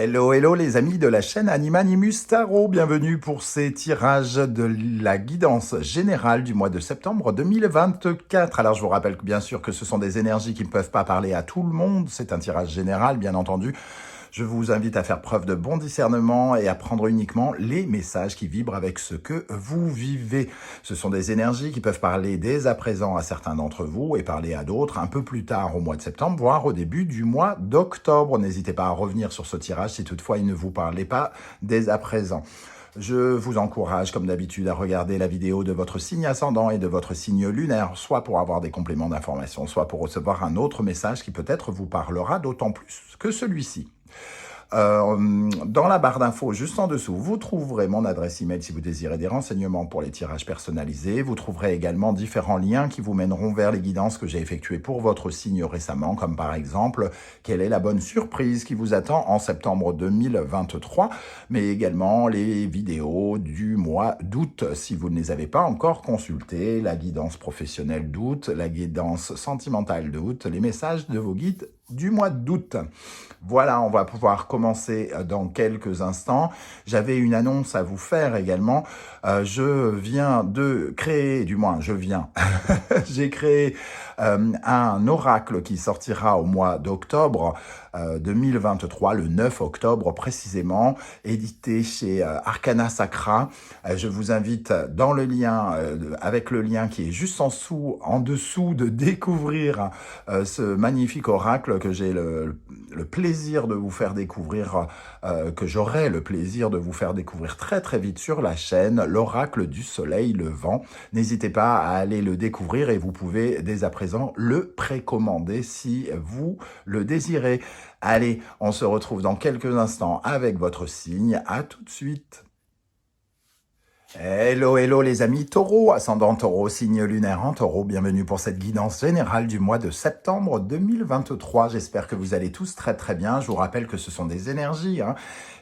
Hello, hello les amis de la chaîne Animanimus Tarot, bienvenue pour ces tirages de la guidance générale du mois de septembre 2024. Alors je vous rappelle que bien sûr que ce sont des énergies qui ne peuvent pas parler à tout le monde, c'est un tirage général bien entendu. Je vous invite à faire preuve de bon discernement et à prendre uniquement les messages qui vibrent avec ce que vous vivez. Ce sont des énergies qui peuvent parler dès à présent à certains d'entre vous et parler à d'autres un peu plus tard au mois de septembre, voire au début du mois d'octobre. N'hésitez pas à revenir sur ce tirage si toutefois il ne vous parlait pas dès à présent. Je vous encourage, comme d'habitude, à regarder la vidéo de votre signe ascendant et de votre signe lunaire, soit pour avoir des compléments d'information, soit pour recevoir un autre message qui peut-être vous parlera d'autant plus que celui-ci. Dans la barre d'infos, juste en dessous, vous trouverez mon adresse email si vous désirez des renseignements pour les tirages personnalisés. Vous trouverez également différents liens qui vous mèneront vers les guidances que j'ai effectuées pour votre signe récemment, comme par exemple, quelle est la bonne surprise qui vous attend en septembre 2023, mais également les vidéos du mois d'août, si vous ne les avez pas encore consultées, la guidance professionnelle d'août, la guidance sentimentale d'août, les messages de vos guides du mois d'août. Voilà, on va pouvoir commencer dans quelques instants. J'avais une annonce à vous faire également. Je viens de créer, j'ai créé un oracle qui sortira au mois d'octobre 2023, le 9 octobre précisément, édité chez Arcana Sacra. Je vous invite dans le lien, avec le lien qui est juste en dessous de découvrir ce magnifique oracle que j'ai le plaisir de vous faire découvrir, que j'aurai le plaisir de vous faire découvrir très très vite sur la chaîne, l'oracle du soleil levant. N'hésitez pas à aller le découvrir et vous pouvez dès à présent le précommander si vous le désirez. Allez, on se retrouve dans quelques instants avec votre signe. À tout de suite. Hello, hello les amis Taureau, ascendant Taureau, signe lunaire en Taureau. Bienvenue pour cette guidance générale du mois de septembre 2023. J'espère que vous allez tous très très bien. Je vous rappelle que ce sont des énergies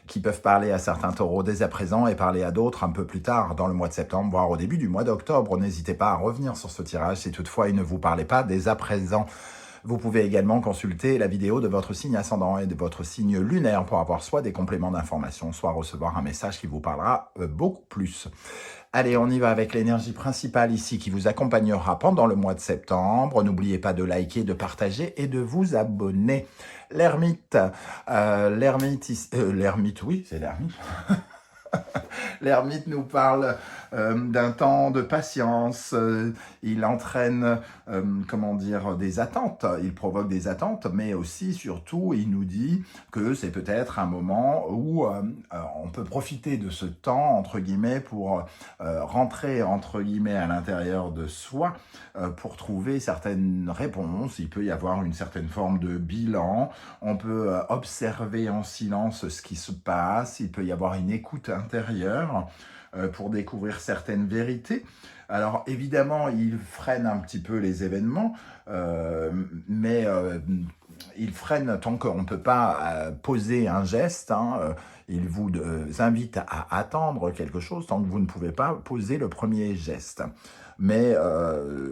qui peuvent parler à certains taureaux dès à présent et parler à d'autres un peu plus tard dans le mois de septembre, voire au début du mois d'octobre. N'hésitez pas à revenir sur ce tirage si toutefois il ne vous parlait pas dès à présent. Vous pouvez également consulter la vidéo de votre signe ascendant et de votre signe lunaire pour avoir soit des compléments d'information, soit recevoir un message qui vous parlera beaucoup plus. Allez, on y va avec l'énergie principale ici qui vous accompagnera pendant le mois de septembre. N'oubliez pas de liker, de partager et de vous abonner. L'ermite, oui, c'est l'ermite. L'ermite nous parle d'un temps de patience, il entraîne, des attentes, il provoque des attentes, mais aussi, surtout, il nous dit que c'est peut-être un moment où on peut profiter de ce temps, entre guillemets, pour rentrer, entre guillemets, à l'intérieur de soi, pour trouver certaines réponses. Il peut y avoir une certaine forme de bilan, on peut observer en silence ce qui se passe, il peut y avoir une écoute intérieure, pour découvrir certaines vérités. Alors évidemment, il freine un petit peu les événements, mais il freine tant qu'on ne peut pas poser un geste. Il vous invite à attendre quelque chose tant que vous ne pouvez pas poser le premier geste. Mais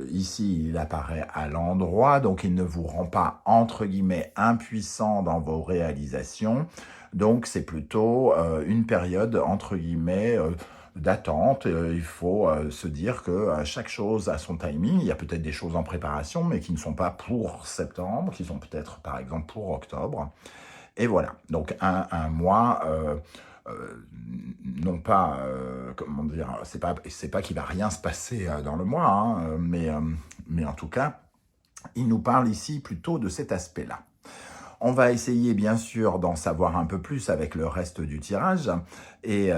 ici, il apparaît à l'endroit, donc il ne vous rend pas, entre guillemets, impuissant dans vos réalisations. Donc c'est plutôt une période, entre guillemets, d'attente. Il faut se dire que chaque chose a son timing. Il y a peut-être des choses en préparation, mais qui ne sont pas pour septembre, qui sont peut-être, par exemple, pour octobre. Et voilà, donc un mois, non pas, c'est pas qu'il va rien se passer dans le mois, mais en tout cas, il nous parle ici plutôt de cet aspect-là. On va essayer bien sûr d'en savoir un peu plus avec le reste du tirage et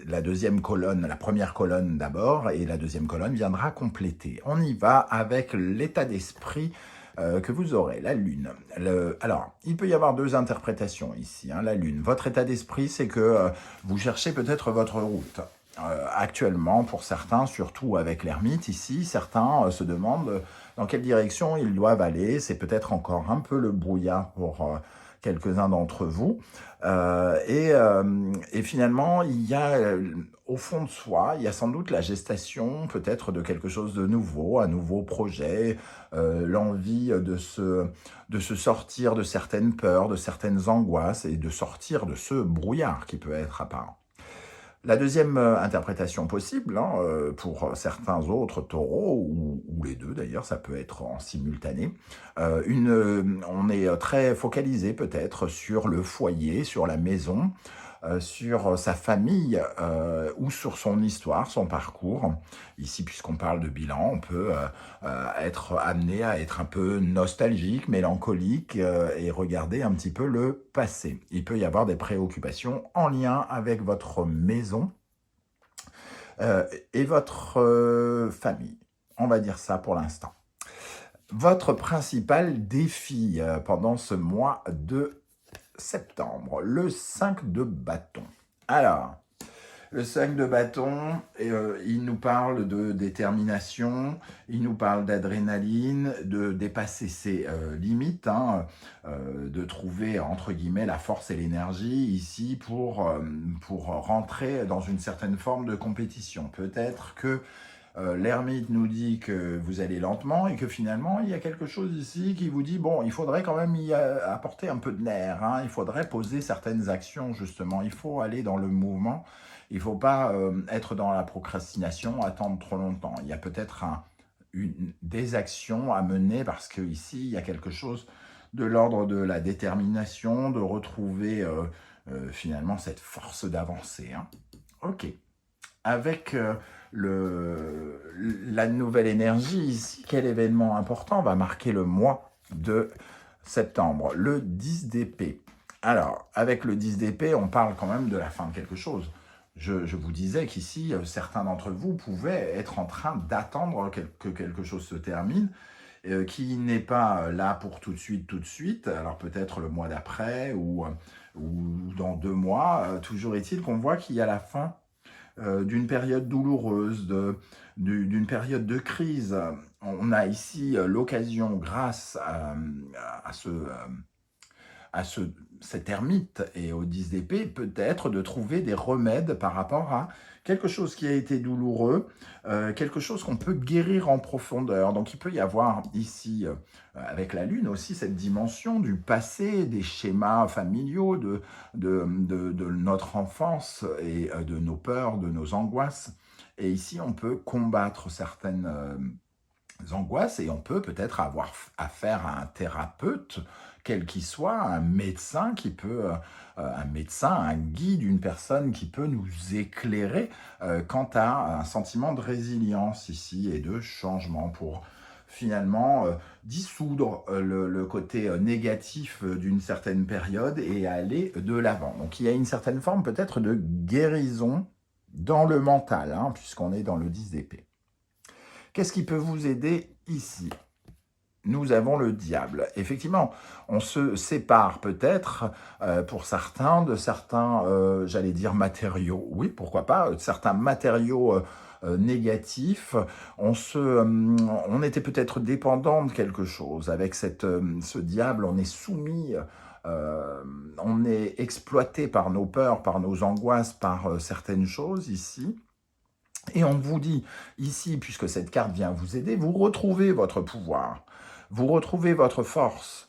la deuxième colonne, la première colonne d'abord et la deuxième colonne viendra compléter. On y va avec l'état d'esprit que vous aurez, la Lune. Alors, il peut y avoir deux interprétations ici, la Lune. Votre état d'esprit, c'est que vous cherchez peut-être votre route. Actuellement, pour certains, surtout avec l'ermite ici, certains se demandent dans quelle direction ils doivent aller. C'est peut-être encore un peu le brouillard pour quelques-uns d'entre vous. Et finalement, il y a au fond de soi, il y a sans doute la gestation peut-être de quelque chose de nouveau, un nouveau projet, l'envie de se sortir de certaines peurs, de certaines angoisses et de sortir de ce brouillard qui peut être apparent. La deuxième interprétation possible, hein, pour certains autres taureaux, ou les deux d'ailleurs, ça peut être en simultané, on est très focalisé peut-être sur le foyer, sur la maison, sur sa famille ou sur son histoire, son parcours. Ici, puisqu'on parle de bilan, on peut être amené à être un peu nostalgique, mélancolique et regarder un petit peu le passé. Il peut y avoir des préoccupations en lien avec votre maison et votre famille. On va dire ça pour l'instant. Votre principal défi pendant ce mois de septembre, le 5 de bâton. Alors, le 5 de bâton, il nous parle de détermination, il nous parle d'adrénaline, de dépasser ses limites, hein, de trouver, entre guillemets, la force et l'énergie ici pour rentrer dans une certaine forme de compétition. Peut-être que l'ermite nous dit que vous allez lentement et que finalement, il y a quelque chose ici qui vous dit, bon, il faudrait quand même y apporter un peu de nerf, hein, il faudrait poser certaines actions, justement, il faut aller dans le mouvement, il ne faut pas être dans la procrastination, attendre trop longtemps. Il y a peut-être des actions à mener parce qu'ici, il y a quelque chose de l'ordre de la détermination, de retrouver finalement cette force d'avancer. Hein. Ok. Avec la nouvelle énergie ici, quel événement important va marquer le mois de septembre? Le 10 d'épée. Alors, avec le 10 d'épée, on parle quand même de la fin de quelque chose. Je vous disais qu'ici, certains d'entre vous pouvaient être en train d'attendre que quelque chose se termine, qui n'est pas là pour tout de suite, alors peut-être le mois d'après ou dans 2 mois. Toujours est-il qu'on voit qu'il y a la fin d'une période douloureuse, d'une période de crise. On a ici l'occasion, grâce à cet ermite et au 10 d'épée, peut-être de trouver des remèdes par rapport à quelque chose qui a été douloureux, quelque chose qu'on peut guérir en profondeur. Donc il peut y avoir ici, avec la Lune aussi, cette dimension du passé, des schémas familiaux, de notre enfance et de nos peurs, de nos angoisses. Et ici, on peut combattre certaines angoisses et on peut peut-être avoir affaire à un thérapeute, quel qu'il soit, un médecin qui peut, un guide, une personne qui peut nous éclairer quant à un sentiment de résilience ici et de changement pour finalement dissoudre le côté négatif d'une certaine période et aller de l'avant. Donc il y a une certaine forme peut-être de guérison dans le mental, hein, puisqu'on est dans le 10 d'épée. Qu'est-ce qui peut vous aider ici? Nous avons le diable. Effectivement, on se sépare peut-être, pour certains, de certains, j'allais dire matériaux. Oui, pourquoi pas, certains matériaux négatifs. On était peut-être dépendant de quelque chose. Avec ce diable, on est soumis, on est exploité par nos peurs, par nos angoisses, par certaines choses ici. Et on vous dit ici, puisque cette carte vient vous aider, vous retrouvez votre pouvoir. Vous retrouvez votre force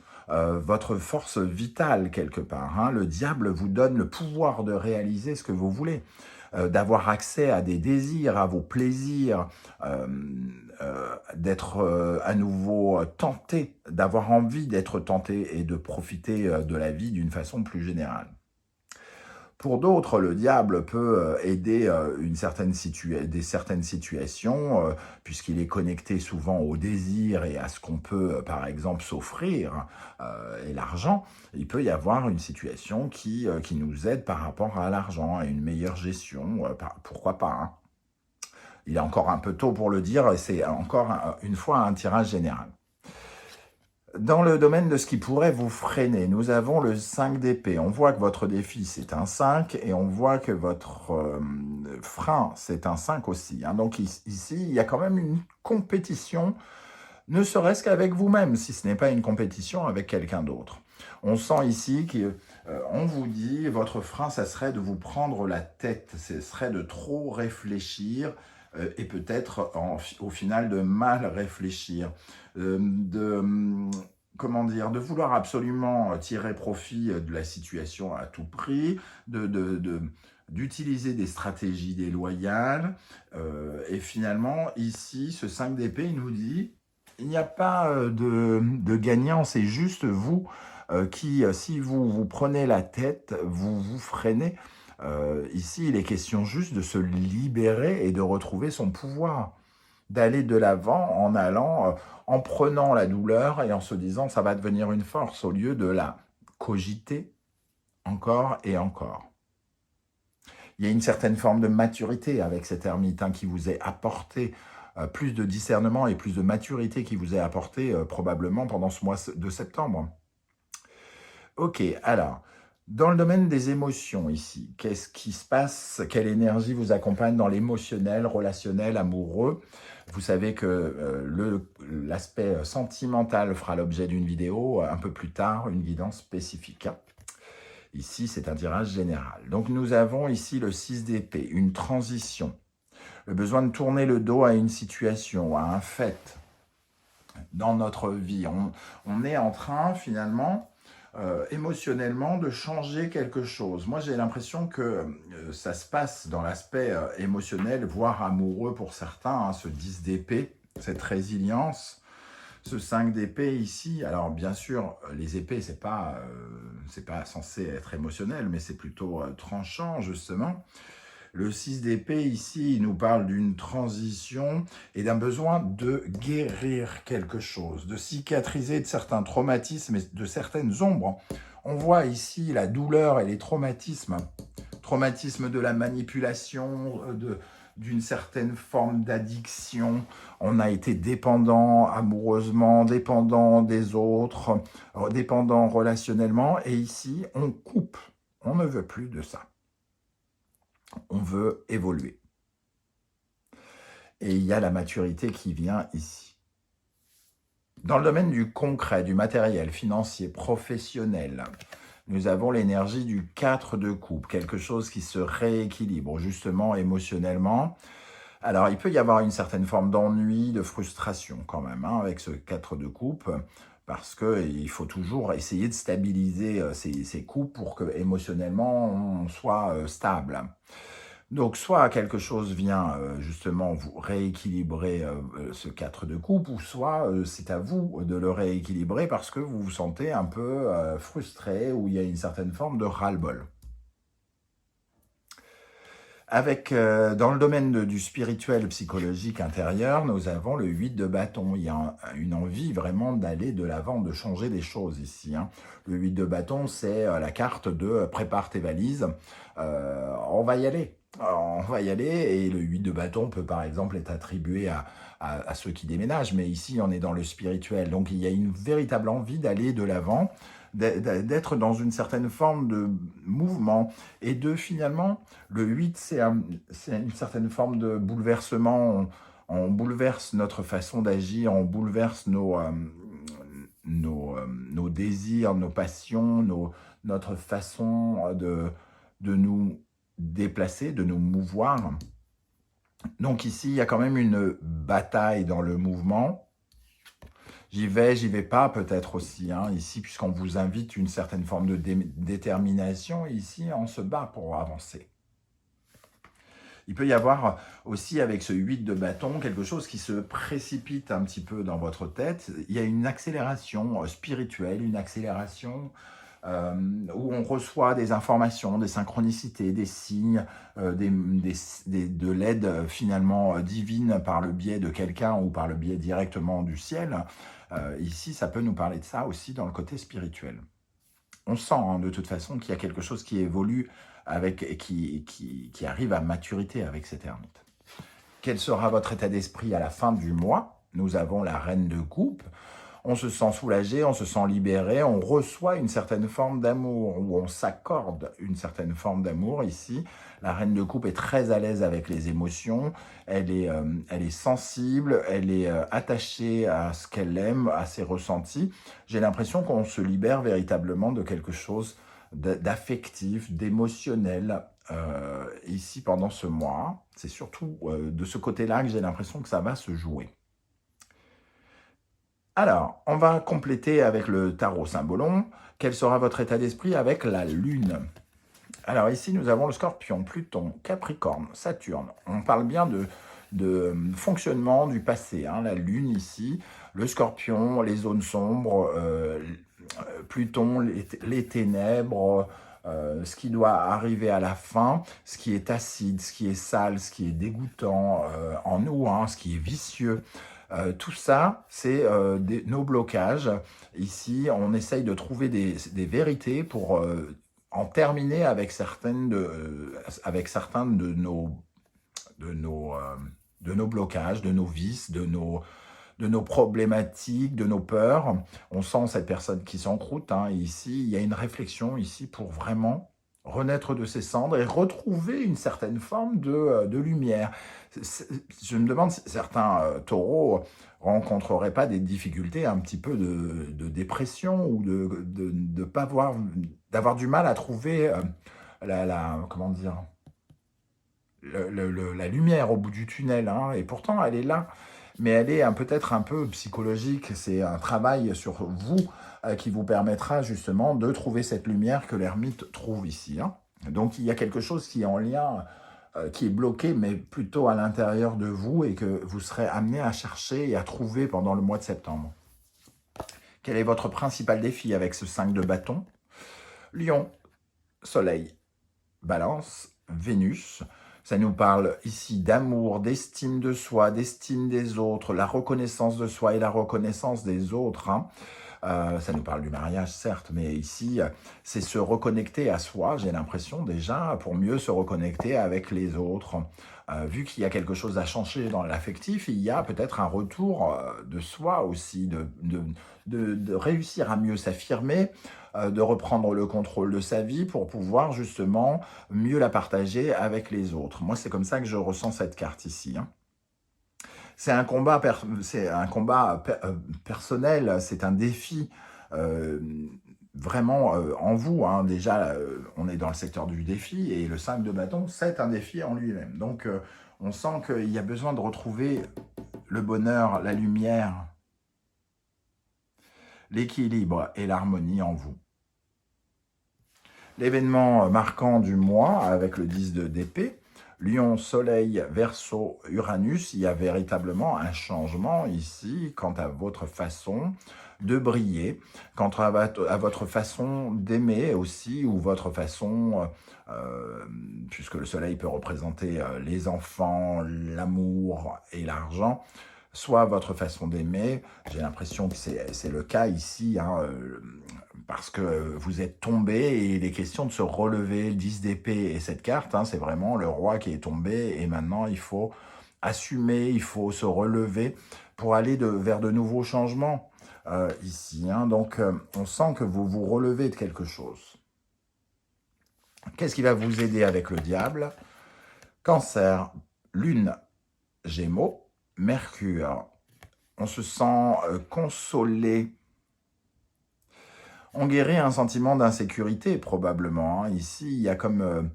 vitale quelque part. Hein. Le diable vous donne le pouvoir de réaliser ce que vous voulez, d'avoir accès à des désirs, à vos plaisirs, d'être à nouveau tenté, d'avoir envie d'être tenté et de profiter de la vie d'une façon plus générale. Pour d'autres, le diable peut aider certaines situations, puisqu'il est connecté souvent au désir et à ce qu'on peut, par exemple, s'offrir, et l'argent. Il peut y avoir une situation qui nous aide par rapport à l'argent, à une meilleure gestion, pourquoi pas, hein. Il est encore un peu tôt pour le dire, et c'est encore une fois un tirage général. Dans le domaine de ce qui pourrait vous freiner, nous avons le 5 d'épée. On voit que votre défi, c'est un 5, et on voit que votre frein, c'est un 5 aussi. Hein. Donc ici, il y a quand même une compétition, ne serait-ce qu'avec vous-même, si ce n'est pas une compétition avec quelqu'un d'autre. On sent ici qu'on vous dit, votre frein, ça serait de vous prendre la tête, ce serait de trop réfléchir et peut-être au final de mal réfléchir, comment dire, de vouloir absolument tirer profit de la situation à tout prix, d'utiliser des stratégies déloyales. Et finalement, ici, ce 5 d'épée, il nous dit, il n'y a pas de gagnant, c'est juste vous qui, si vous vous prenez la tête, vous vous freinez. Ici, il est question juste de se libérer et de retrouver son pouvoir, d'aller de l'avant en allant, en prenant la douleur et en se disant ça va devenir une force au lieu de la cogiter encore et encore. Il y a une certaine forme de maturité avec cet ermite qui vous est apporté, plus de discernement et plus de maturité qui vous est apporté probablement pendant ce mois de septembre. Ok, alors, dans le domaine des émotions ici, qu'est-ce qui se passe? Quelle énergie vous accompagne dans l'émotionnel, relationnel, amoureux? Vous savez que l'aspect sentimental fera l'objet d'une vidéo un peu plus tard, une guidance spécifique. Ici, c'est un tirage général. Donc, nous avons ici le 6 d'épée, une transition, le besoin de tourner le dos à une situation, à un fait dans notre vie. On est en train, finalement, émotionnellement, de changer quelque chose. Moi, j'ai l'impression que ça se passe dans l'aspect émotionnel, voire amoureux pour certains, ce 10 d'épée, cette résilience. Ce 5 d'épée ici, alors bien sûr, les épées, c'est pas censé être émotionnel, mais c'est plutôt tranchant, justement. Le 6 d'épée ici, il nous parle d'une transition et d'un besoin de guérir quelque chose, de cicatriser de certains traumatismes et de certaines ombres. On voit ici la douleur et les traumatismes. Traumatisme de la manipulation, d'une certaine forme d'addiction. On a été dépendant amoureusement, dépendant des autres, dépendant relationnellement. Et ici, on coupe. On ne veut plus de ça. On veut évoluer. Et il y a la maturité qui vient ici. Dans le domaine du concret, du matériel, financier, professionnel, nous avons l'énergie du 4 de coupe, quelque chose qui se rééquilibre justement émotionnellement. Alors, il peut y avoir une certaine forme d'ennui, de frustration quand même, avec ce 4 de coupe, parce qu'il faut toujours essayer de stabiliser ces coupes pour que émotionnellement on soit stable. Donc, soit quelque chose vient justement vous rééquilibrer ce 4 de coupe, ou soit c'est à vous de le rééquilibrer parce que vous vous sentez un peu frustré, ou il y a une certaine forme de ras-le-bol. Dans le domaine du spirituel, psychologique intérieur, nous avons le 8 de bâton. Il y a une envie vraiment d'aller de l'avant, de changer des choses ici. Le 8 de bâton, c'est la carte de prépare tes valises. On va y aller. On va y aller, et le 8 de bâton peut par exemple être attribué à ceux qui déménagent, mais ici on est dans le spirituel, donc il y a une véritable envie d'aller de l'avant, d'être dans une certaine forme de mouvement, et finalement, le 8 c'est une certaine forme de bouleversement, on bouleverse notre façon d'agir, on bouleverse nos désirs, nos passions, notre façon de nous déplacer, de nous mouvoir. Donc ici, il y a quand même une bataille dans le mouvement. J'y vais pas peut-être aussi, ici, puisqu'on vous invite une certaine forme de détermination. Ici, on se bat pour avancer. Il peut y avoir aussi, avec ce 8 de bâton, quelque chose qui se précipite un petit peu dans votre tête. Il y a une accélération spirituelle, une accélération où on reçoit des informations, des synchronicités, des signes, de l'aide finalement divine par le biais de quelqu'un ou par le biais directement du ciel. Ici, ça peut nous parler de ça aussi dans le côté spirituel. On sent de toute façon qu'il y a quelque chose qui évolue et qui arrive à maturité avec cet ermite. Quel sera votre état d'esprit à la fin du mois? Nous avons la reine de coupe. On se sent soulagé, on se sent libéré, on reçoit une certaine forme d'amour, ou on s'accorde une certaine forme d'amour ici. La reine de coupe est très à l'aise avec les émotions, elle est sensible, elle est attachée à ce qu'elle aime, à ses ressentis. J'ai l'impression qu'on se libère véritablement de quelque chose d'affectif, d'émotionnel ici pendant ce mois. C'est surtout de ce côté-là que j'ai l'impression que ça va se jouer. Alors, on va compléter avec le tarot Symbolon. Quel sera votre état d'esprit avec la Lune? Alors ici, nous avons le Scorpion, Pluton, Capricorne, Saturne. On parle bien de fonctionnement du passé. Hein. La Lune ici, le Scorpion, les zones sombres, Pluton, les ténèbres, ce qui doit arriver à la fin, ce qui est acide, ce qui est sale, ce qui est dégoûtant en nous, hein, ce qui est vicieux. Tout ça, c'est nos blocages. Ici, on essaye de trouver des vérités pour en terminer avec certains de nos blocages, de nos vices, de nos problématiques, de nos peurs. On sent cette personne qui s'encroute. Hein. Ici, il y a une réflexion ici pour vraiment renaître de ses cendres et retrouver une certaine forme de lumière. Je me demande si certains taureaux rencontreraient pas des difficultés, un petit peu de dépression ou de pas d'avoir du mal à trouver comment dire, la lumière au bout du tunnel. Hein. Et pourtant, elle est là. Mais elle est peut-être un peu psychologique. C'est un travail sur vous qui vous permettra justement de trouver cette lumière que l'ermite trouve ici. Hein. Donc il y a quelque chose qui est en lien, qui est bloqué, mais plutôt à l'intérieur de vous et que vous serez amené à chercher et à trouver pendant le mois de septembre. Quel est votre principal défi avec ce 5 de bâton? Lion, Soleil, Balance, Vénus. Ça nous parle ici d'amour, d'estime de soi, d'estime des autres, la reconnaissance de soi et la reconnaissance des autres. Hein. Ça nous parle du mariage, certes, mais ici, c'est se reconnecter à soi, j'ai l'impression déjà, pour mieux se reconnecter avec les autres. Vu qu'il y a quelque chose à changer dans l'affectif, il y a peut-être un retour de soi aussi, de réussir à mieux s'affirmer, de reprendre le contrôle de sa vie pour pouvoir justement mieux la partager avec les autres. Moi, c'est comme ça que je ressens cette carte ici. Hein. C'est un combat, personnel, c'est un défi vraiment en vous. Hein. Déjà, on est dans le secteur du défi et le 5 de bâton, c'est un défi en lui-même. Donc, on sent qu'il y a besoin de retrouver le bonheur, la lumière, l'équilibre et l'harmonie en vous. L'événement marquant du mois avec le 10 d'épée, Lion, Soleil, Verseau, Uranus, il y a véritablement un changement ici quant à votre façon de briller, quant à votre façon d'aimer aussi, ou votre façon, puisque le Soleil peut représenter les enfants, l'amour et l'argent, soit votre façon d'aimer. J'ai l'impression que c'est le cas ici, hein, parce que vous êtes tombé et il est question de se relever. Le 10 d'épée et cette carte, hein, c'est vraiment le roi qui est tombé et maintenant il faut assumer, il faut se relever pour aller vers de nouveaux changements ici. Hein. Donc on sent que vous vous relevez de quelque chose. Qu'est-ce qui va vous aider avec le diable? Cancer, Lune, Gémeaux, Mercure. On se sent consolé. On guérit un sentiment d'insécurité, probablement. Hein. Ici, il y a comme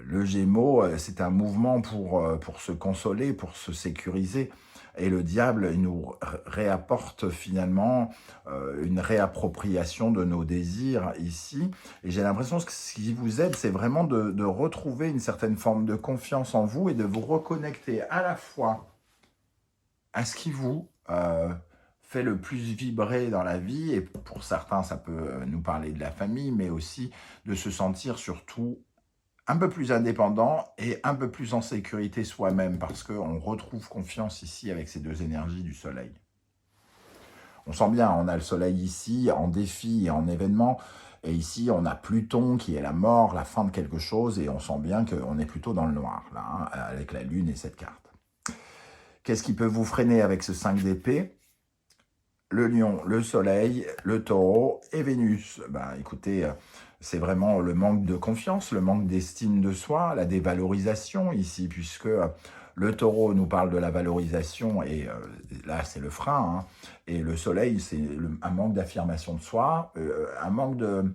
le Gémeaux, c'est un mouvement pour se consoler, pour se sécuriser. Et le diable, il nous réapporte finalement une réappropriation de nos désirs ici. Et j'ai l'impression que ce qui vous aide, c'est vraiment de retrouver une certaine forme de confiance en vous et de vous reconnecter à la fois à ce qui vous fait le plus vibrer dans la vie, et pour certains, ça peut nous parler de la famille, mais aussi de se sentir surtout un peu plus indépendant et un peu plus en sécurité soi-même, parce qu'on retrouve confiance ici avec ces deux énergies du soleil. On sent bien, on a le soleil ici en défi et en événement, et ici on a Pluton qui est la mort, la fin de quelque chose, et on sent bien qu'on est plutôt dans le noir, là, hein, avec la lune et cette carte. Qu'est-ce qui peut vous freiner avec ce 5 d'épée? le lion, le soleil, le taureau et Vénus. Ben, écoutez, c'est vraiment le manque de confiance, le manque d'estime de soi, la dévalorisation ici, puisque le taureau nous parle de la valorisation et là, c'est le frein. Hein, et le soleil, c'est un manque d'affirmation de soi, un manque de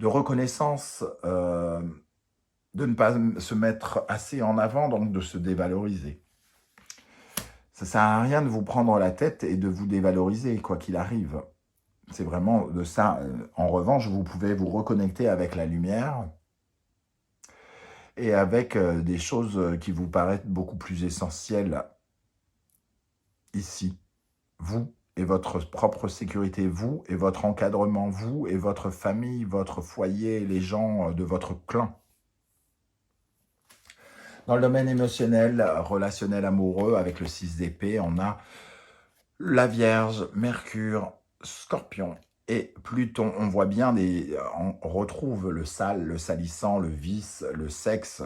reconnaissance, de ne pas se mettre assez en avant, donc de se dévaloriser. Ça ne sert à rien de vous prendre la tête et de vous dévaloriser, quoi qu'il arrive. C'est vraiment de ça. En revanche, vous pouvez vous reconnecter avec la lumière et avec des choses qui vous paraissent beaucoup plus essentielles ici. Vous et votre propre sécurité, vous et votre encadrement, vous et votre famille, votre foyer, les gens de votre clan. Dans le domaine émotionnel, relationnel, amoureux, avec le 6 d'épée, on a la Vierge, Mercure, Scorpion et Pluton. On voit bien, on retrouve le sale, le salissant, le vice, le sexe,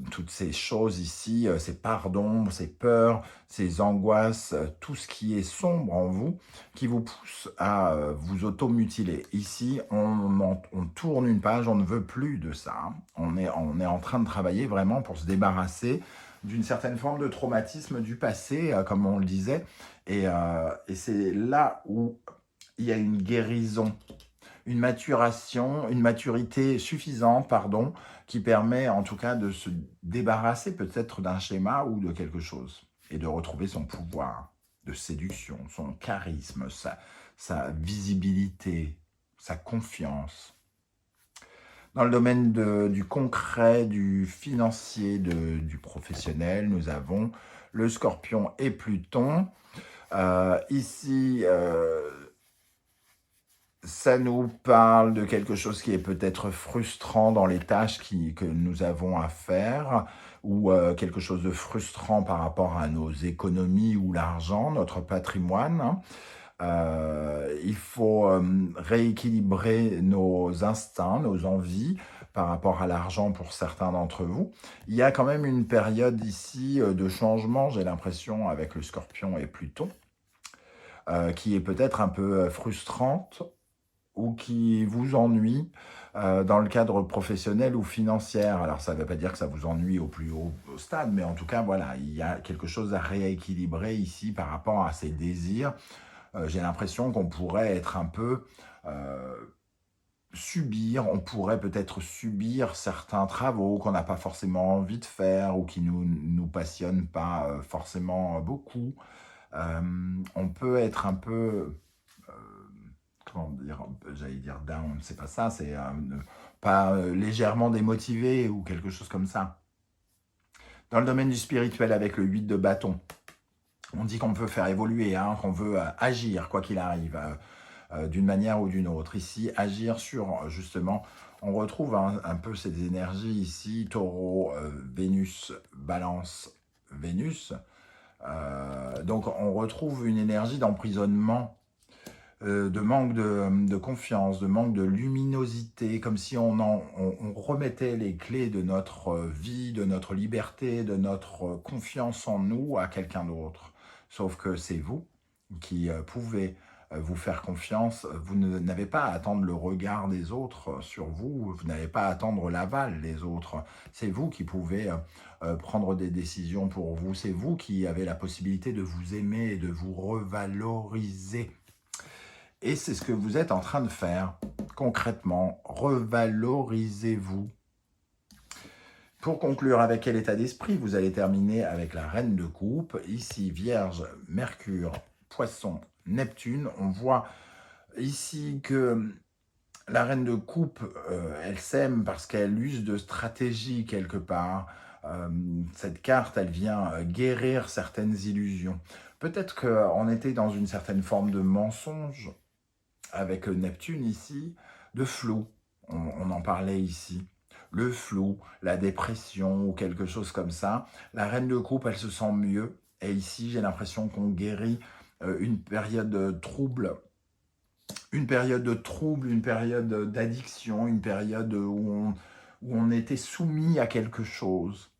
toutes ces choses ici, ces pardons, ces peurs, ces angoisses, tout ce qui est sombre en vous, qui vous pousse à vous automutiler. Ici, on tourne une page, on ne veut plus de ça. Hein. On est en train de travailler vraiment pour se débarrasser d'une certaine forme de traumatisme du passé, comme on le disait. Et c'est là où il y a une guérison, une maturation, une maturité suffisante, pardon, qui permet en tout cas de se débarrasser peut-être d'un schéma ou de quelque chose et de retrouver son pouvoir de séduction, son charisme, sa visibilité, sa confiance. Dans le domaine du concret, du financier, du professionnel, nous avons le Scorpion et Pluton. Ici, ça nous parle de quelque chose qui est peut-être frustrant dans les tâches que nous avons à faire, ou quelque chose de frustrant par rapport à nos économies ou l'argent, notre patrimoine. Hein. Il faut rééquilibrer nos instincts, nos envies par rapport à l'argent pour certains d'entre vous. Il y a quand même une période ici de changement, j'ai l'impression, avec le Scorpion et Pluton, qui est peut-être un peu frustrante ou qui vous ennuie dans le cadre professionnel ou financier. Alors, ça ne veut pas dire que ça vous ennuie au plus haut stade, mais en tout cas, voilà, il y a quelque chose à rééquilibrer ici par rapport à ces désirs. J'ai l'impression qu'on pourrait être un peu on pourrait peut-être subir certains travaux qu'on n'a pas forcément envie de faire ou qui nous passionnent pas forcément beaucoup. On peut être un peu, comment dire, j'allais dire down, c'est pas ça, c'est pas légèrement démotivé ou quelque chose comme ça. Dans le domaine du spirituel, avec le 8 de bâton, on dit qu'on peut faire évoluer, hein, qu'on veut agir, quoi qu'il arrive, d'une manière ou d'une autre. Ici, agir sur, justement, on retrouve un peu ces énergies ici, taureau, Vénus, balance, Vénus. Donc, on retrouve une énergie d'emprisonnement, de manque de confiance, de manque de luminosité, comme si on remettait les clés de notre vie, de notre liberté, de notre confiance en nous à quelqu'un d'autre. Sauf que c'est vous qui pouvez vous faire confiance. Vous n'avez pas à attendre le regard des autres sur vous, vous n'avez pas à attendre l'aval des autres. C'est vous qui pouvez prendre des décisions pour vous, c'est vous qui avez la possibilité de vous aimer et de vous revaloriser. Et c'est ce que vous êtes en train de faire, concrètement. Revalorisez-vous. Pour conclure, avec quel état d'esprit vous allez terminer avec la Reine de Coupe. Ici, Vierge, Mercure, Poisson, Neptune. On voit ici que la Reine de Coupe, elle s'aime parce qu'elle use de stratégie quelque part. Cette carte, elle vient guérir certaines illusions. Peut-être qu'on était dans une certaine forme de mensonge avec Neptune ici, de flou. On en parlait ici. Le flou, la dépression ou quelque chose comme ça. La Reine de Coupe, elle se sent mieux. Et ici, j'ai l'impression qu'on guérit une période trouble, une période d'addiction, une période où on était soumis à quelque chose,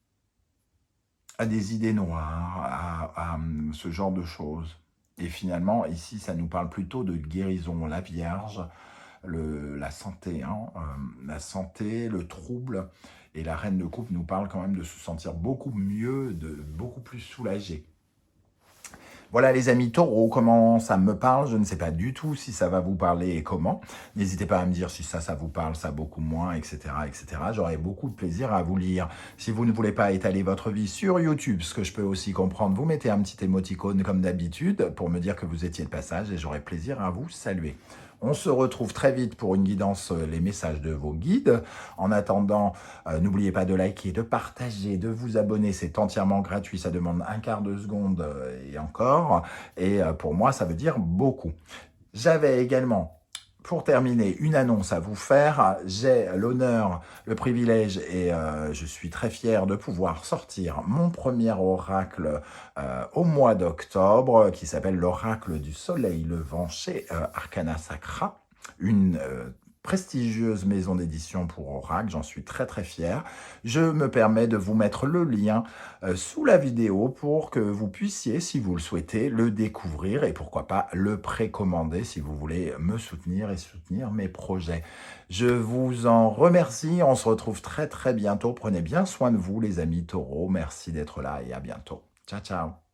à des idées noires, à ce genre de choses. Et finalement, ici, ça nous parle plutôt de guérison. La Vierge, la santé, hein, la santé, le trouble. Et la Reine de Coupe nous parle quand même de se sentir beaucoup mieux, de beaucoup plus soulagé. Voilà les amis taureaux, comment ça me parle, je ne sais pas du tout si ça va vous parler et comment. N'hésitez pas à me dire si ça vous parle, ça beaucoup moins, etc. etc. J'aurai beaucoup de plaisir à vous lire. Si vous ne voulez pas étaler votre vie sur YouTube, ce que je peux aussi comprendre, vous mettez un petit émoticône comme d'habitude pour me dire que vous étiez de passage et j'aurai plaisir à vous saluer. On se retrouve très vite pour une guidance, les messages de vos guides. En attendant, n'oubliez pas de liker, de partager, de vous abonner. C'est entièrement gratuit, ça demande un quart de seconde et encore. Et pour moi, ça veut dire beaucoup. J'avais également, pour terminer, une annonce à vous faire. J'ai l'honneur, le privilège et je suis très fier de pouvoir sortir mon premier oracle au mois d'octobre qui s'appelle l'oracle du soleil levant chez Arcana Sacra, une prestigieuse maison d'édition pour oracle, j'en suis très très fier. Je me permets de vous mettre le lien sous la vidéo pour que vous puissiez, si vous le souhaitez, le découvrir et pourquoi pas le précommander si vous voulez me soutenir et soutenir mes projets. Je vous en remercie, on se retrouve très très bientôt. Prenez bien soin de vous les amis taureaux, merci d'être là et à bientôt. Ciao ciao.